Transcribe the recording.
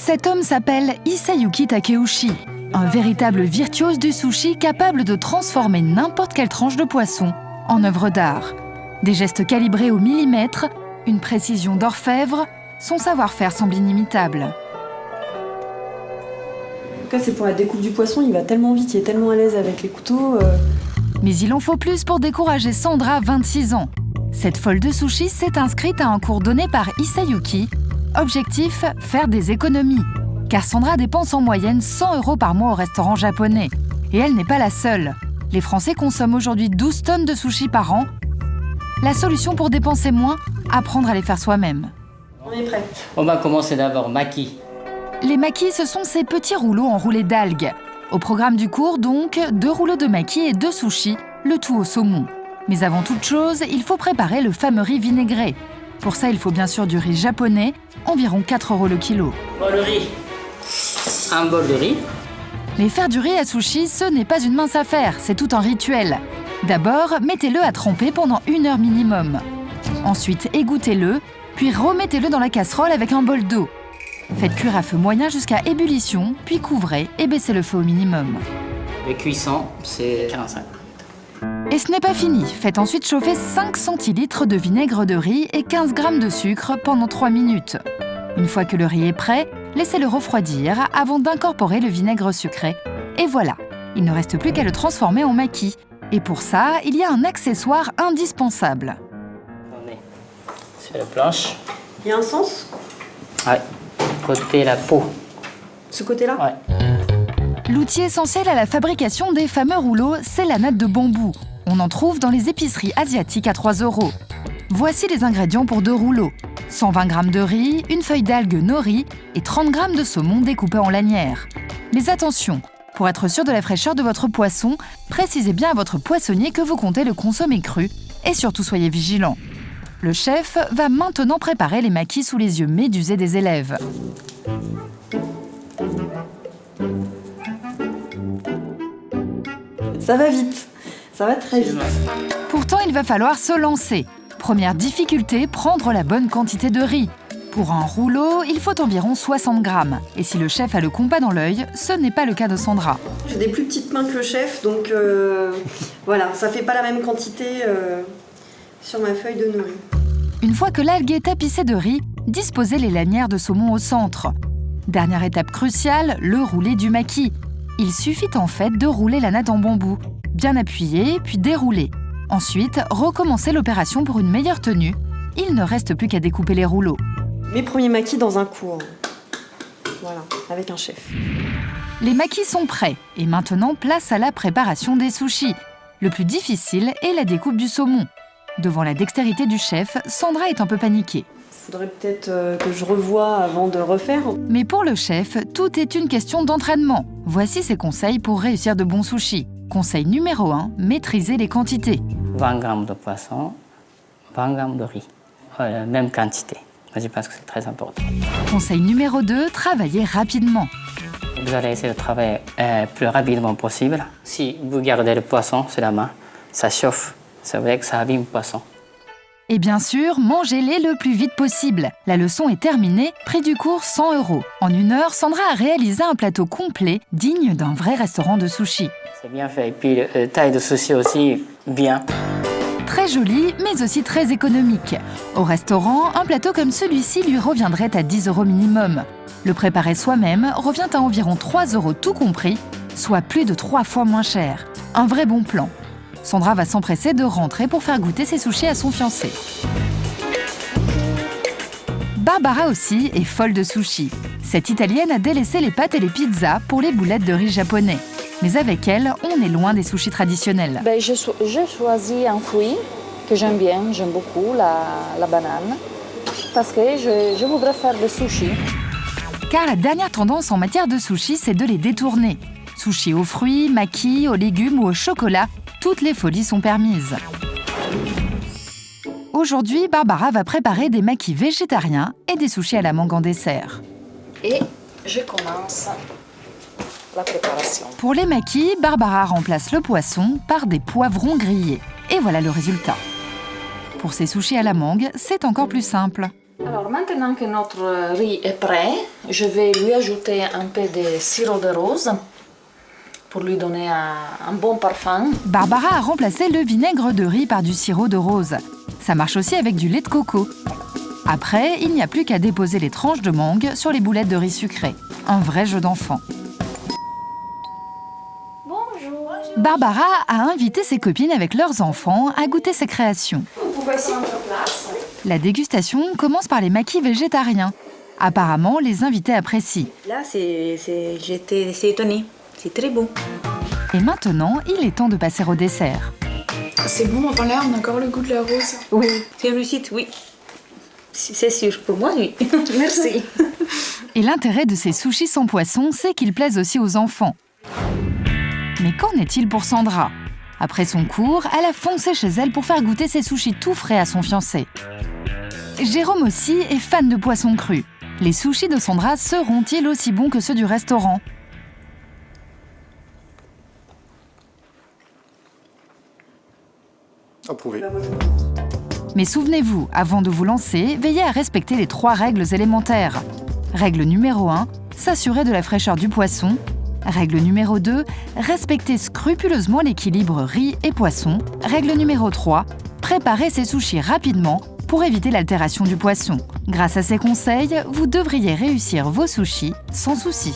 Cet homme s'appelle Hisayuki Takeuchi, un véritable virtuose du sushi capable de transformer n'importe quelle tranche de poisson en œuvre d'art. Des gestes calibrés au millimètre, une précision d'orfèvre, son savoir-faire semble inimitable. En tout cas, c'est pour la découpe du poisson, il va tellement vite, il est tellement à l'aise avec les couteaux. Mais il en faut plus pour décourager Sandra, 26 ans. Cette folle de sushi s'est inscrite à un cours donné par Hisayuki. Objectif, faire des économies. Car Sandra dépense en moyenne 100 € par mois au restaurant japonais. Et elle n'est pas la seule. Les Français consomment aujourd'hui 12 tonnes de sushi par an. La solution pour dépenser moins, apprendre à les faire soi-même. On est prêt. On va commencer d'abord maki. Les makis, ce sont ces petits rouleaux enroulés d'algues. Au programme du cours, donc, 2 rouleaux de maki et 2 sushis, le tout au saumon. Mais avant toute chose, il faut préparer le fameux riz vinaigré. Pour ça, il faut bien sûr du riz japonais, environ 4 € le kilo. Bon, le riz. Un bol de riz. Mais faire du riz à sushi, ce n'est pas une mince affaire, c'est tout un rituel. D'abord, mettez-le à tremper pendant 1 heure minimum. Ensuite, égouttez-le, puis remettez-le dans la casserole avec un bol d'eau. Faites cuire à feu moyen jusqu'à ébullition, puis couvrez et baissez le feu au minimum. Le cuisson, c'est 45. Et ce n'est pas fini. Faites ensuite chauffer 5 centilitres de vinaigre de riz et 15 g de sucre pendant 3 minutes. Une fois que le riz est prêt, laissez-le refroidir avant d'incorporer le vinaigre sucré. Et voilà, il ne reste plus qu'à le transformer en maki. Et pour ça, il y a un accessoire indispensable. On est sur la planche. Il y a un sens? Ouais, côté la peau. Ce côté-là? Ouais. L'outil essentiel à la fabrication des fameux rouleaux, c'est la natte de bambou. On en trouve dans les épiceries asiatiques à 3 €. Voici les ingrédients pour 2 rouleaux. 120 g de riz, une feuille d'algue nori et 30 g de saumon découpé en lanières. Mais attention, pour être sûr de la fraîcheur de votre poisson, précisez bien à votre poissonnier que vous comptez le consommer cru et surtout soyez vigilant. Le chef va maintenant préparer les makis sous les yeux médusés des élèves. Ça va vite, ça va très vite. Pourtant, il va falloir se lancer. Première difficulté, prendre la bonne quantité de riz. Pour un rouleau, il faut environ 60 g. Et si le chef a le compas dans l'œil, ce n'est pas le cas de Sandra. J'ai des plus petites mains que le chef, donc voilà, ça fait pas la même quantité sur ma feuille de nori. Une fois que l'algue est tapissée de riz, disposez les lanières de saumon au centre. Dernière étape cruciale, le roulé du maki. Il suffit en fait de rouler la natte en bambou, bien appuyée, puis dérouler. Ensuite, recommencez l'opération pour une meilleure tenue. Il ne reste plus qu'à découper les rouleaux. Mes premiers makis dans un cours. Voilà, avec un chef. Les makis sont prêts, et maintenant place à la préparation des sushis. Le plus difficile est la découpe du saumon. Devant la dextérité du chef, Sandra est un peu paniquée. Faudrait peut-être que je revoie avant de refaire. Mais pour le chef, tout est une question d'entraînement. Voici ses conseils pour réussir de bons sushis. Conseil numéro 1, maîtriser les quantités. 20 g de poisson, 20 g de riz. Même quantité. Moi, je pense que c'est très important. Conseil numéro 2, travailler rapidement. Vous allez essayer de travailler le plus rapidement possible. Si vous gardez le poisson sur la main, ça chauffe. C'est vrai que ça abîme le poisson. Et bien sûr, mangez-les le plus vite possible. La leçon est terminée, prix du cours 100 €. En 1 heure, Sandra a réalisé un plateau complet, digne d'un vrai restaurant de sushi. C'est bien fait. Et puis, la taille de sushi aussi, bien. Très joli, mais aussi très économique. Au restaurant, un plateau comme celui-ci lui reviendrait à 10 € minimum. Le préparer soi-même revient à environ 3 € tout compris, soit plus de 3 fois moins cher. Un vrai bon plan. Sandra va s'empresser de rentrer pour faire goûter ses sushis à son fiancé. Barbara aussi est folle de sushi. Cette Italienne a délaissé les pâtes et les pizzas pour les boulettes de riz japonais. Mais avec elle, on est loin des sushis traditionnels. J'ai choisi un fruit que j'aime bien, j'aime beaucoup, la banane, parce que je voudrais faire des sushis. Car la dernière tendance en matière de sushi, c'est de les détourner. Sushis aux fruits, makis, aux légumes ou au chocolat, toutes les folies sont permises. Aujourd'hui, Barbara va préparer des makis végétariens et des sushis à la mangue en dessert. Et je commence la préparation. Pour les makis, Barbara remplace le poisson par des poivrons grillés. Et voilà le résultat. Pour ces sushis à la mangue, c'est encore plus simple. Alors maintenant que notre riz est prêt, je vais lui ajouter un peu de sirop de rose pour lui donner un bon parfum. Barbara a remplacé le vinaigre de riz par du sirop de rose. Ça marche aussi avec du lait de coco. Après, il n'y a plus qu'à déposer les tranches de mangue sur les boulettes de riz sucré. Un vrai jeu d'enfant. Bonjour. Barbara a invité ses copines avec leurs enfants à goûter ses créations. Vous pouvez prendre place. La dégustation commence par les maquis végétariens. Apparemment, les invités apprécient. Là, j'étais étonnée. C'est très beau. Et maintenant, il est temps de passer au dessert. C'est bon, enfin là, on a encore le goût de la rose. Oui, c'est une réussite, oui. C'est sûr, pour moi, oui. Merci. Et l'intérêt de ces sushis sans poisson, c'est qu'ils plaisent aussi aux enfants. Mais qu'en est-il pour Sandra ? Après son cours, elle a foncé chez elle pour faire goûter ses sushis tout frais à son fiancé. Jérôme aussi est fan de poisson cru. Les sushis de Sandra seront-ils aussi bons que ceux du restaurant ? Approuvé. Mais souvenez-vous, avant de vous lancer, veillez à respecter les 3 règles élémentaires. Règle numéro 1, s'assurer de la fraîcheur du poisson. Règle numéro 2, respecter scrupuleusement l'équilibre riz et poisson. Règle numéro 3, préparer ses sushis rapidement pour éviter l'altération du poisson. Grâce à ces conseils, vous devriez réussir vos sushis sans souci.